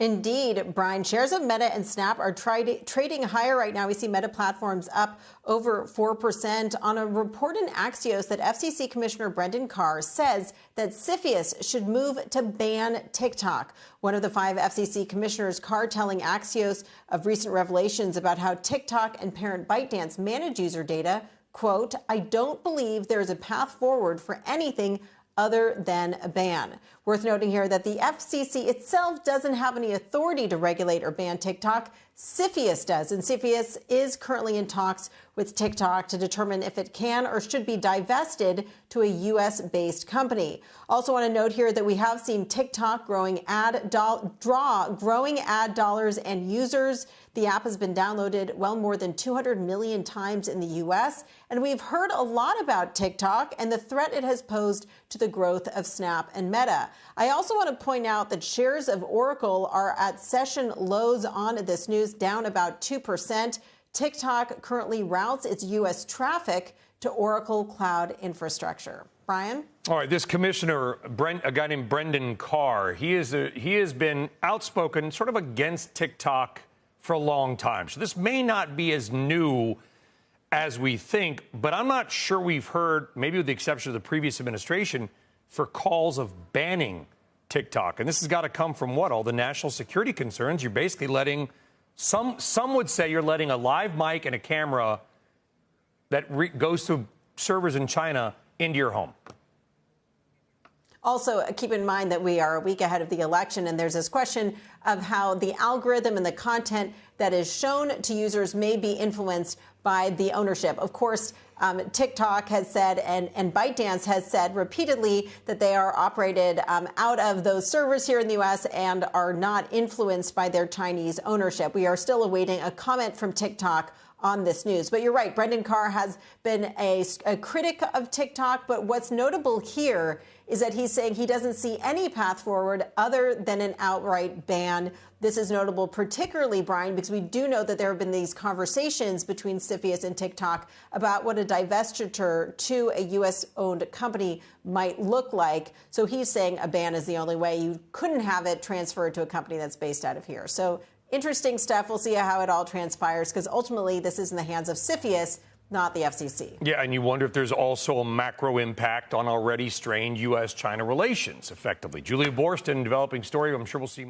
Indeed, Brian. Shares of Meta and Snap are trading higher right now. We see Meta platforms up over 4% on a report in Axios that FCC Commissioner Brendan Carr says that CFIUS should move to ban TikTok. One of the 5 FCC commissioners, Carr, telling Axios of recent revelations about how TikTok and parent ByteDance manage user data. Quote, "I don't believe there is a path forward for anything other than a ban." Worth noting here that the FCC itself doesn't have any authority to regulate or ban TikTok. CFIUS does, and CFIUS is currently in talks with TikTok to determine if it can or should be divested to a U.S.-based company. Also want to note here that we have seen TikTok growing ad dollars and users. The app has been downloaded well more than 200 million times in the U.S., and we've heard a lot about TikTok and the threat it has posed to the growth of Snap and Meta. I also want to point out that shares of Oracle are at session lows on this news, down about 2%. TikTok currently routes its U.S. traffic to Oracle Cloud Infrastructure. Brian? All right, this commissioner, a guy named Brendan Carr, he has been outspoken sort of against TikTok for a long time. So this may not be as new as we think, but I'm not sure we've heard, maybe with the exception of the previous administration, for calls of banning TikTok. And this has got to come from what? All the national security concerns. You're basically letting, some would say you're letting a live mic and a camera that goes to servers in China into your home. Also, keep in mind that we are a week ahead of the election, and there's this question of how the algorithm and the content that is shown to users may be influenced by the ownership. Of course, TikTok has said and ByteDance has said repeatedly that they are operated out of those servers here in the U.S. and are not influenced by their Chinese ownership. We are still awaiting a comment from TikTok on this news. But you're right, Brendan Carr has been a critic of TikTok. But what's notable here is that he's saying he doesn't see any path forward other than an outright ban. This is notable, particularly, Brian, because we do know that there have been these conversations between CFIUS and TikTok about what a divestiture to a U.S.-owned company might look like. So he's saying a ban is the only way. You couldn't have it transferred to a company that's based out of here. So interesting stuff. We'll see how it all transpires, because ultimately this is in the hands of CFIUS, not the FCC. Yeah, and you wonder if there's also a macro impact on already strained U.S.-China relations, effectively. Julia Borston, developing story. I'm sure we'll see more.